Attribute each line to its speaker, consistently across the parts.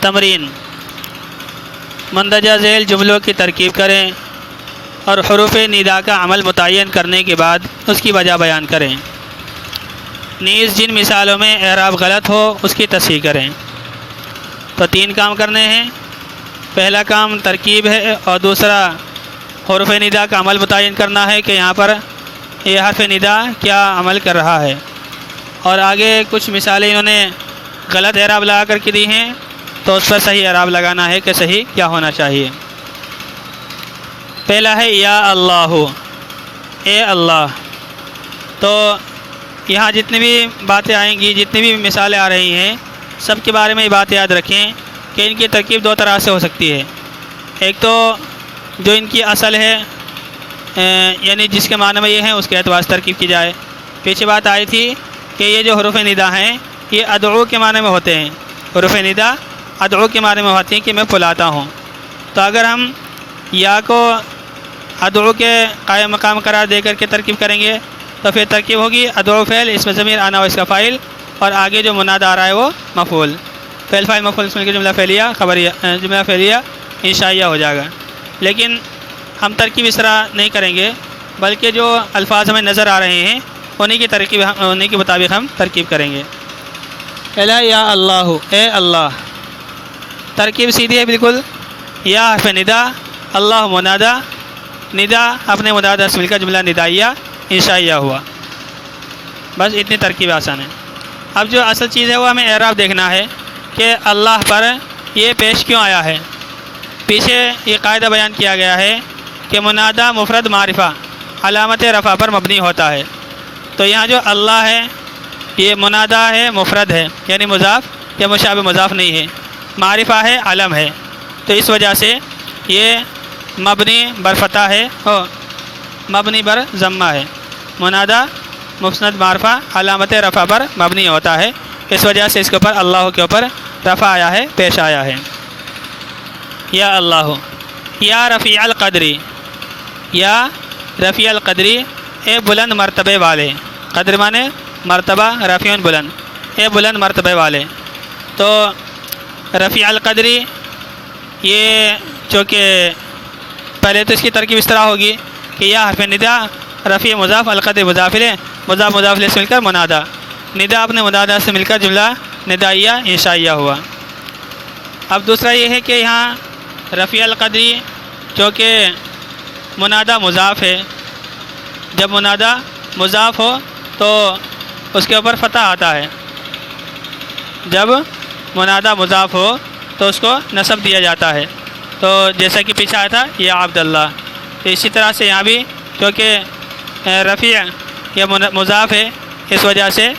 Speaker 1: تمرین، مندرجہ ذیل جملوں کی ترکیب کریں اور حروف ندا کا عمل متعین کرنے کے بعد اس کی وجہ بیان کریں۔ نیز جن مثالوں میں اعراب غلط ہو اس کی تصحیح کریں۔ تو 3 کام کرنے ہیں۔ پہلا کام ترکیب ہے اور دوسرا حروف ندا کا عمل متعین کرنا ہے کہ یہاں پر یہ حرف ندا کیا عمل کر رہا ہے، اور آگے کچھ مثالیں انہوں نے غلط اعراب لگا کر کے دی ہیں تو اس پر صحیح اعراب لگانا ہے کہ صحیح کیا ہونا چاہیے۔ پہلا ہے یا اللہ، اے اللہ۔ تو یہاں جتنی بھی باتیں آئیں گی، جتنی بھی مثالیں آ رہی ہیں، سب کے بارے میں یہ بات یاد رکھیں کہ ان کی ترکیب 2 طرح سے ہو سکتی ہے۔ ایک تو جو ان کی اصل ہے، یعنی جس کے معنی میں یہ ہیں اس کے اعتبار سے ترکیب کی جائے۔ پیچھے بات آئی تھی کہ یہ جو حروف ندا ہیں یہ ادعو کے معنی میں ہوتے ہیں۔ حروف ندا ادعو کے معنی میں ہوتی ہیں کہ میں بلاتا ہوں۔ تو اگر ہم یا کو ادعو کے قائم مقام قرار دے کر کے ترکیب کریں گے تو پھر ترکیب ہوگی ادعو فعل، اس میں ضمیر آنا و اس کا فاعل، اور آگے جو منادا آ رہا ہے وہ مفعول۔ فعل فاعل مفعول اس میں کے جملہ فعلیہ خبریہ، جملہ فعلیہ انشائیہ ہو جائے گا۔ لیکن ہم ترکیب اس طرح نہیں کریں گے، بلکہ جو الفاظ ہمیں نظر آ رہے ہیں انہیں کے مطابق ہم ترکیب کریں گے۔ پہلا یا اللہ، اے اللہ۔ ترکیب سیدھی ہے بالکل، یا حرف ندا، اللہ منادا، ندا اپنے منادا سے مل کر جملہ ندائیہ انشائیہ ہوا۔ بس اتنی ترکیب آسان ہے۔ اب جو اصل چیز ہے وہ ہمیں اعراب دیکھنا ہے کہ اللہ پر یہ پیش کیوں آیا ہے۔ پیچھے یہ قاعدہ بیان کیا گیا ہے کہ منادا مفرد معرفہ علامت رفع پر مبنی ہوتا ہے۔ تو یہاں جو اللہ ہے یہ منادا ہے، مفرد ہے، یعنی مضاف یا مشابہ مضاف نہیں ہے، معرفہ ہے، علم ہے۔ تو اس وجہ سے یہ مبنی بر فتح ہے اور مبنی بر ضمہ ہے۔ منادا مسند معرفہ علامت رفع پر مبنی ہوتا ہے، اس وجہ سے اس کے اوپر اللہ کے اوپر رفع آیا ہے، پیش آیا ہے۔ یا اللہ، یا رفیع القدری، یا رفیع القدری، اے بلند مرتبے والے۔ قدر مانے مرتبہ، رفیع بلند، اے بلند مرتبے والے۔ تو رفیع القدری یہ چونکہ پہلے تو اس کی ترکیب اس طرح ہوگی کہ یا حرف ندا، رفیع مضاف، القدر مضاف الیہ، مضاف مضاف الیہ سے مل کر منادا، ندا اپنے منادا سے مل کر جملہ ندائیہ انشائیہ ہوا۔ اب دوسرا یہ ہے کہ یہاں رفیع القدری چونکہ منادا مضاف ہے، جب منادا مضاف ہو تو اس کے اوپر فتح آتا ہے، جب منادا مضاف ہو تو اس کو نصب دیا جاتا ہے۔ تو جیسا کہ پیچھے آیا تھا یا عبداللہ، تو اسی طرح سے یہاں بھی کیونکہ رفیع یا مضاف ہے اس وجہ سے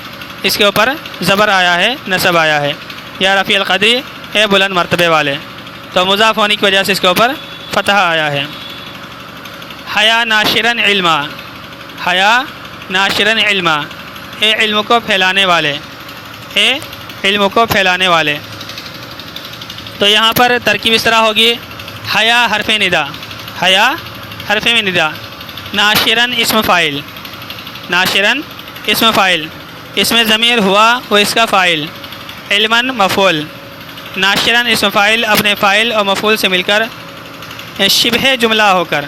Speaker 1: اس کے اوپر زبر آیا ہے، نصب آیا ہے، یا رفیع القدری، اے بلند مرتبے والے۔ تو مضاف ہونے کی وجہ سے اس کے اوپر فتح آیا ہے۔ حیا ناشرن علما، حیا ناشرن علما، اے علم کو پھیلانے والے، اے علم کو پھیلانے والے۔ تو یہاں پر ترکیب اس طرح ہوگی حیا حرف ندا، حیا حرف ندا، ناشرن اسم فاعل، ناشرن اسم فاعل، اس میں ضمیر ہوا وہ اس کا فاعل، علماً مفعول، ناشرن اسم فاعل اپنے فاعل اور مفعول سے مل کر شبہ جملہ ہو کر،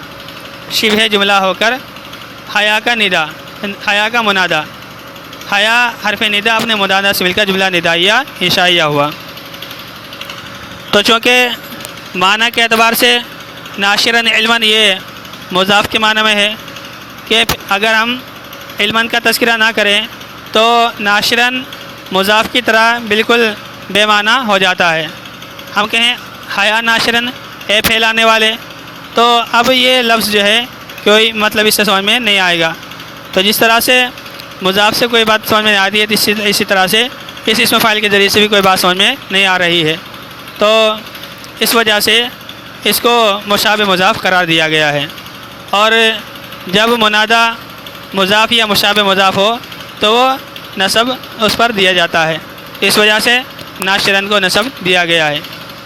Speaker 1: شبہ جملہ ہو کر حیا کا ندا، حیا کا منادا، حیا حرف ندا اپنے منادا سے مل کر جملہ ندائیہ انشائیہ ہوا۔ تو چونکہ معنی کے اعتبار سے ناشرن علماً یہ مضاف کے معنی میں ہے کہ اگر ہم علماً کا تذکرہ نہ کریں تو ناشرن مضاف کی طرح بالکل بے معنی ہو جاتا ہے۔ ہم کہیں حیا ناشرن، اے پھیلانے والے، تو اب یہ لفظ جو ہے کوئی مطلب اس سے سمجھ میں نہیں آئے گا۔ تو جس طرح سے مضاف سے کوئی بات سمجھ میں آتی ہے اسی طرح سے اس اسم فاعل کے ذریعے سے بھی کوئی بات سمجھ میں نہیں آ رہی ہے۔ تو اس وجہ سے اس کو مشابہ مضاف قرار دیا گیا ہے، اور جب منادا مضاف یا مشابہ مضاف ہو تو وہ نصب اس پر دیا جاتا ہے، اس وجہ سے ناشرن کو نصب دیا گیا ہے۔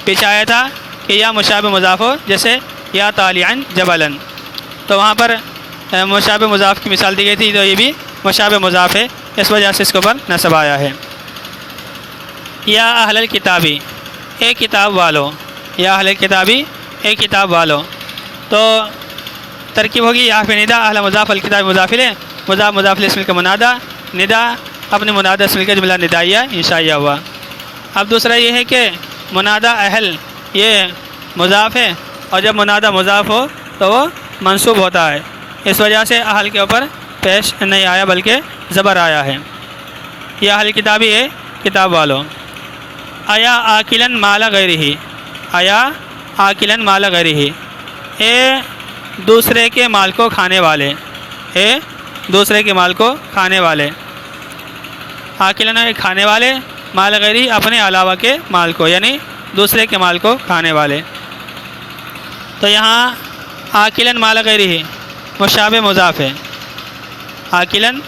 Speaker 1: پیچھے آیا تھا کہ یا مشابہ مضاف ہو، جیسے یا طالعاً جبلاً، تو وہاں پر مشابہ مضاف کی مثال دی گئی تھی، تو یہ بھی مشابہ مضاف ہے، اس وجہ سے اس کے اوپر نصب آیا ہے۔ یا اہل الکتابی، اے کتاب والو، یا اہل کتابی اے کتاب والو، تو ترکیب ہوگی یہاں پہ ندا اہل مضاف الکتاب مضاف الیہ، مضاف مضاف الیہ اسم کا منادہ، ندا اپنے منادہ اسم کا جملہ ندائیہ انشائیہ ہوا۔ اب دوسرا یہ ہے کہ منادہ اہل یہ مضاف ہے، اور جب منادہ مضاف ہو تو وہ منصوب ہوتا ہے، اس وجہ سے اہل کے اوپر پیش نہیں آیا بلکہ زبر آیا ہے۔ یہ اہل کتابی ہے کتاب والوں۔ آیا آکلن مال غیرہ، آیا آکلن مال غیرہ، اے دوسرے کے مال کو کھانے والے، اے دوسرے کے مال کو کھانے والے، آکلن ہے کھانے والے، مال غیرہ اپنے علاوہ کے مال کو، یعنی دوسرے کے مال کو کھانے والے۔ تو یہاں آکلن مال غیرہ مشابہ مضاف ہے، آکلن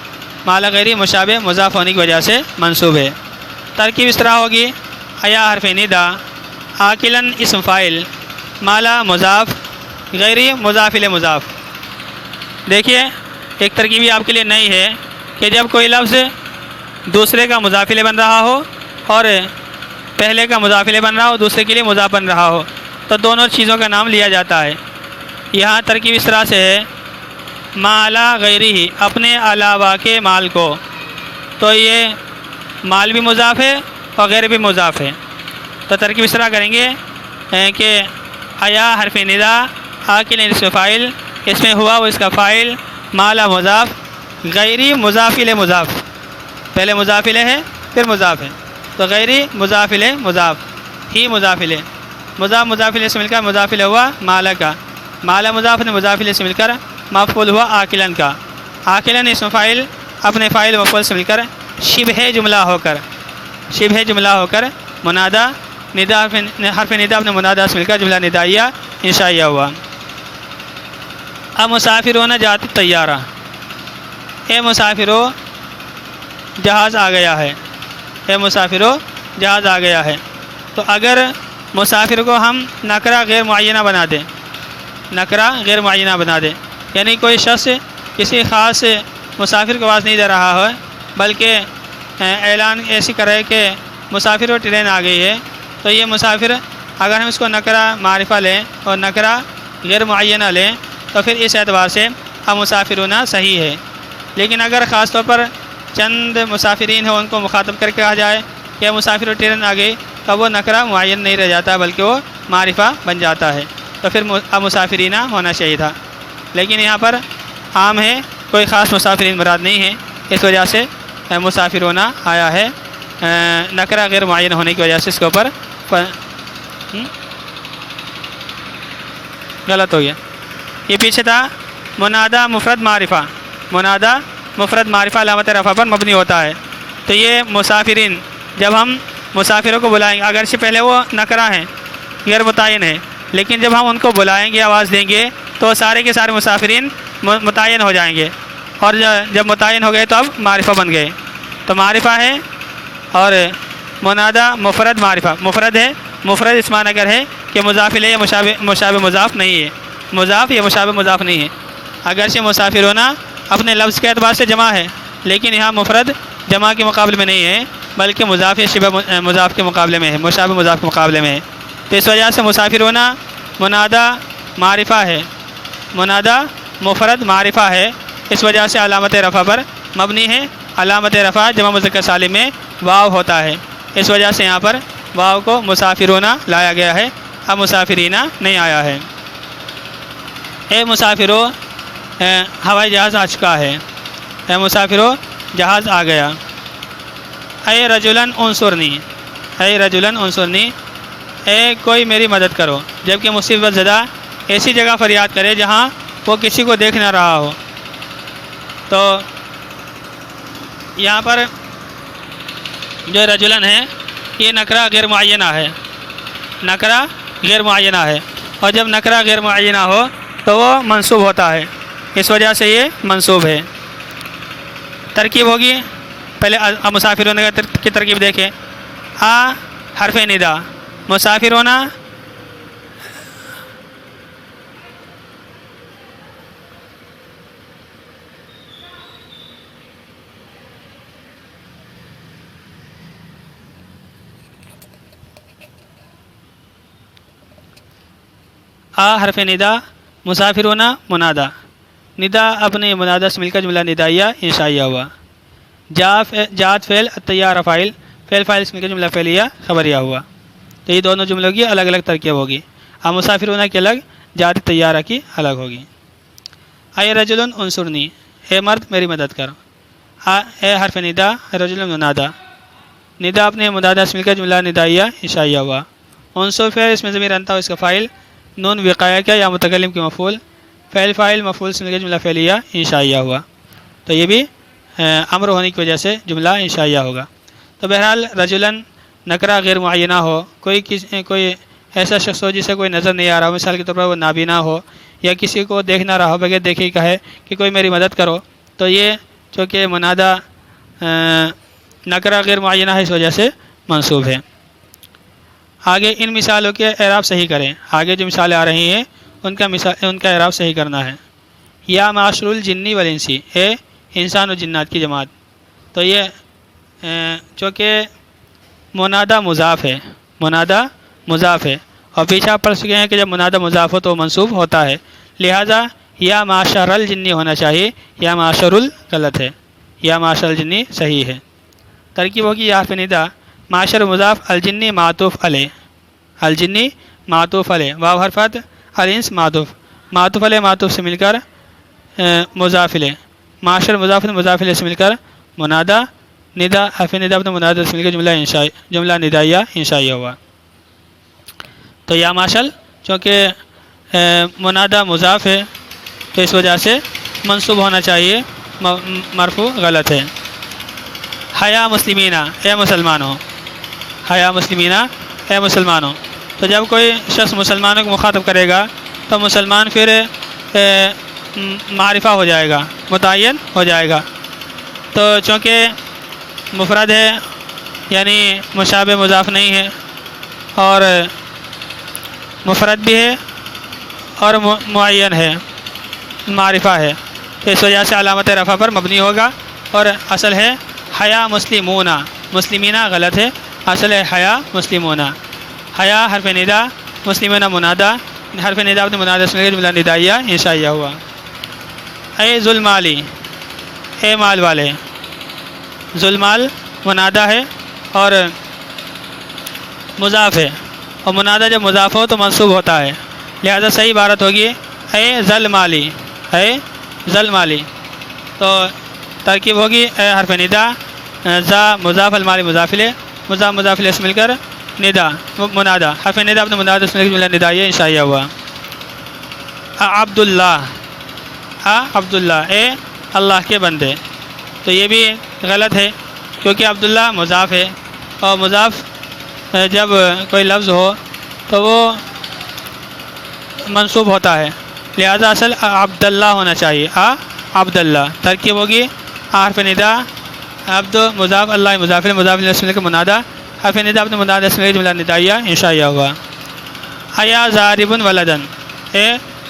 Speaker 1: مال غیرہ مشابہ مضاف ہونے کی وجہ سے منصوب ہے۔ ترکیب اس طرح ہوگی آیا حرف ندا، آکلن اسم فاعل، مالا مضاف، غیری مضاف الیہ مضاف۔ دیکھیے ایک ترکیبی آپ کے لیے نئی ہے کہ جب کوئی لفظ دوسرے کا مضاف الیہ بن رہا ہو اور پہلے کا مضاف الیہ بن رہا ہو، دوسرے کے لیے مضاف بن رہا ہو، تو دونوں چیزوں کا نام لیا جاتا ہے۔ یہاں ترکیب اس طرح سے ہے مالا غیرہ اپنے علاوہ کے مال کو، تو یہ مال بھی مضاف ہے اور غیر بھی مضاف ہے، تو ترکیب اس طرح کریں گے کہ آیا حرف ندا، آکلن اسم فاعل، اس میں ہوا وہ اس کا فاعل، مالا مضاف، غیری مضاف الیہ مضاف، پہلے مضاف الیہ ہے پھر مضاف ہے، تو غیری مضاف الیہ مضاف، ہی مضاف الیہ، مضاف مضاف الیہ سے مل کر مضاف الیہ ہوا مالا کا، مالا مضاف نے مضاف الیہ سے مل کر مفعول ہوا آکلن کا، آکلن اسم فاعل اپنے فاعل مفعول سے مل کر شبہ جملہ ہو کر، شبہ جملہ ہو کر منادہ ندا حرف ندا اپنے منادہ سے مل کر جملہ ندائیہ انشائیہ ہوا۔ اب مسافرون جات طیارہ، اے مسافرو جہاز آ گیا ہے، اے مسافرو جہاز آ گیا ہے، تو اگر مسافر کو ہم نکرہ غیر معینہ بنا دیں، نکرہ غیر معینہ بنا دیں، یعنی کوئی شخص کسی خاص مسافر کو آواز نہیں دے رہا ہے بلکہ اعلان ایسی کرے کہ مسافر و ٹرین آ گئی ہے، تو یہ مسافر اگر ہم اس کو نکرہ معرفہ لیں اور نکرہ غیر معینہ لیں تو پھر اس اعتبار سے ہم مسافرون صحیح ہے۔ لیکن اگر خاص طور پر چند مسافرین ہیں ان کو مخاطب کر کے کہا جائے کہ مسافر و ٹرین آ گئی، تو وہ نکرہ معین نہیں رہ جاتا بلکہ وہ معرفہ بن جاتا ہے، تو پھر اب مسافرین ہونا چاہیے تھا، لیکن یہاں پر عام ہے، کوئی خاص مسافرین مراد نہیں ہے، اس وجہ سے مسافرون آیا ہے، نکرہ غیر معین ہونے کی وجہ سے اس کے اوپر غلط ہو گیا۔ یہ پیچھے تھا منادہ مفرد معرفہ، منادہ مفرد معرفہ علامت رفع پر مبنی ہوتا ہے، تو یہ مسافرین جب ہم مسافروں کو بلائیں گے، اگرچہ پہلے وہ نکرہ ہیں غیر متعین ہے، لیکن جب ہم ان کو بلائیں گے آواز دیں گے تو سارے کے سارے مسافرین متعین ہو جائیں گے، اور جب متعین ہو گئے تو اب معرفہ بن گئے، تو معرفہ ہے اور منادہ مفرد معرفہ، مفرد ہے، مفرد اس معنی اگر ہے کہ مضاف الیہ یا مشابہ مضاف نہیں ہے، مضاف یا مشابہ مضاف نہیں ہے، اگرچہ مسافرون اپنے لفظ کے اعتبار سے جمع ہے لیکن یہاں مفرد جمع کے مقابلے میں نہیں ہے بلکہ مضاف یا شبہ مضاف کے مقابلے میں ہے، مشابہ مضاف کے مقابلے میں ہے، تو اس وجہ سے مسافرون منادہ معرفہ ہے، منادہ مفرد معرفہ ہے، اس وجہ سے علامت رفع پر مبنی ہے، علامت رفع جمع مذکر سالم میں واو ہوتا ہے، اس وجہ سے یہاں پر واو کو مسافرون لایا گیا ہے، اب مسافرین نہیں آیا ہے۔ اے مسافرو ہوائی جہاز آ چکا ہے، اے مسافرو جہاز آ گیا۔ اے رجلن انصرنی، اے رجلن انصرنی، اے کوئی میری مدد کرو، جبکہ مصیبت زدہ ایسی جگہ فریاد کرے جہاں وہ کسی کو دیکھ نہ رہا ہو، تو یہاں پر جو رجلن ہے یہ نکرہ غیر معینہ ہے، نکرہ غیر معینہ ہے، اور جب نکرہ غیر معینہ ہو تو وہ منصوب ہوتا ہے، اس وجہ سے یہ منصوب ہے۔ ترکیب ہوگی پہلے مسافرون کی ترکیب دیکھیں، آ حرف ندا، مسافرون حرف ندا مسافرون منادا، ندا اپنے منادا سے مل کر جملہ ندائیہ انشائیہ ہوا۔ جات فعل الطیارہ فاعل، فعل فاعل سے مل کر جملہ فعلیہ خبریہ ہوا۔ تو یہ دونوں جملوں کی الگ الگ ترکیب ہوگی، اب مسافرون کی الگ، جات طیارہ کی الگ ہوگی۔ اے رجل انصرنی، اے مرد میری مدد کر۔ اے حرف ندا رجل منادا، ندا اپنے منادا سے مل کر جملہ ندائیہ انشائیہ ہوا۔ انصر فعل اس میں ضمیر انت ہو، اس کا فاعل، نون وقایہ کیا یا متکلم کی مفعول، فعل فاعل مفعول سے مل کر جملہ فعلیہ انشائیہ ہوا۔ تو یہ بھی امر ہونے کی وجہ سے جملہ انشائیہ ہوگا۔ تو بہرحال رجلاً نکرہ غیر معینہ ہو، کوئی ایسا شخص ہو جسے کوئی نظر نہیں آ رہا ہو، مثال کے طور پر وہ نابینا ہو یا کسی کو دیکھ نہ رہا ہو، بغیر دیکھے ہی کہے کہ کوئی میری مدد کرو، تو یہ چونکہ منادہ نکرہ غیر معینہ ہے اس وجہ سے منصوب ہے۔ آگے ان مثالوں کے اعراب صحیح کریں، آگے جو مثالیں آ رہی ہیں ان کا اعراب صحیح کرنا ہے۔ یا معاشر الجنی والانسی، اے انسان و جنات کی جماعت، تو یہ چونکہ منادہ مضاف ہے، منادہ مضاف ہے، اور پیچھے آپ پڑھ چکے ہیں کہ جب منادہ مضاف ہو تو منصوب ہوتا ہے، لہٰذا یا معاشر الجنی ہونا چاہیے، یا معاشر غلط ہے، یا معاشر الجنی صحیح ہے۔ ترکیب ہوگی یا حرف ندا معاشر مضاف، الجنی معطوف علیہ، الجنی معطوف علیہ، واو حرفت الانس معطوف علیہ، معطوف سے مل کر مضاف الیہ، معاشر مضاف مضاف الیہ سے مل کر منادہ، ندا حرف ندا اپنے منادہ سے مل کر جملہ ندائیہ انشائیہ ہوا۔ تو یا معاشر چونکہ منادہ مضاف ہے تو اس وجہ سے منصوب ہونا چاہیے، مرفوع غلط ہے۔ حیا مسلمینہ، اے مسلمانوں، حیا مسلمینہ، اے مسلمانوں، تو جب کوئی شخص مسلمانوں کو مخاطب کرے گا تو مسلمان پھر معرفہ ہو جائے گا، متعین ہو جائے گا۔ تو چونکہ مفرد ہے یعنی مشابہ مضاف نہیں ہے، اور مفرد بھی ہے اور معین ہے، معرفہ ہے، تو اس وجہ سے علامت رفع پر مبنی ہوگا، اور اصل ہے حیا مسلمون، مسلمینہ غلط ہے، اصل ہے حیا مسلمون۔ حیا حرف ندا، مسلمون منادہ، حرف ندا اپنے منادہ سے مل کر جملہ ندائیہ انشائیہ ہوا۔ اے ذوالمالی، اے مال والے، ذوالمال منادہ ہے اور مضاف ہے، اور منادہ جب مضاف ہو تو منصوب ہوتا ہے، لہذا صحیح عبارت ہوگی اے ذوالمالی، اے ذوالمالی۔ تو ترکیب ہوگی اے حرف ندا، ذا مضاف، المالی مضاف الیہ، مضاف الیہ سے مل کر ندا منادہ، حرف ندا اپنے منادہ سے مل کر جملہ ندائیہ انشائیہ ہوا۔ عبداللہ، عبداللہ، اے اللہ کے بندے، تو یہ بھی غلط ہے کیونکہ عبداللہ مضاف ہے، اور مضاف جب کوئی لفظ ہو تو وہ منصوب ہوتا ہے، لہذا اصل عبداللہ ہونا چاہیے، عبداللہ۔ ترکیب ہوگی حرف ندا عبد مضاف، اللہ مضاف الیہ سے مل کر منادہ، حرف ندا اپنے منادہ سے مل کر جملہ ندائیہ انشائیہ ہوا۔ ایا ضارب ولدن، اے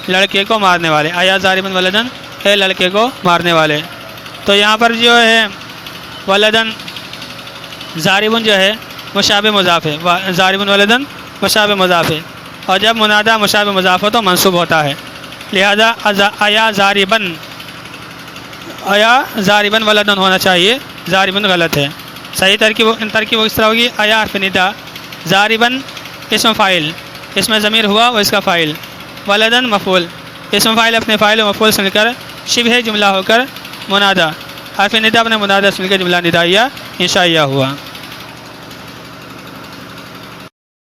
Speaker 1: لڑکے کو مارنے والے، ایا ضارب ولدن، اے لڑکے کو مارنے والے۔ تو یہاں پر جو ہے ولدن ضارب جو ہے مشابہ مضاف ہے، ضارب ولدن مشابہ مضاف ہے، اور جب منادہ مشابہ مضاف ہو تو منصوب ہوتا ہے، لہذا ایا ضاربن، ایا ضاربن ولدن ہونا چاہیے، ضاربن غلط ہے۔ صحیح ترکیب اس طرح ہوگی ایا حرف ندا، ضاربن اسم فاعل، اس میں ضمیر ہوا وہ اس کا فاعل، ولدن مفعول، اسم فاعل اپنے فاعل و مفعول سے مل کر شبہ جملہ ہو کر منادہ، حرف ندا اپنے منادہ سے مل کر جملہ ندائیہ انشائیہ ہوا۔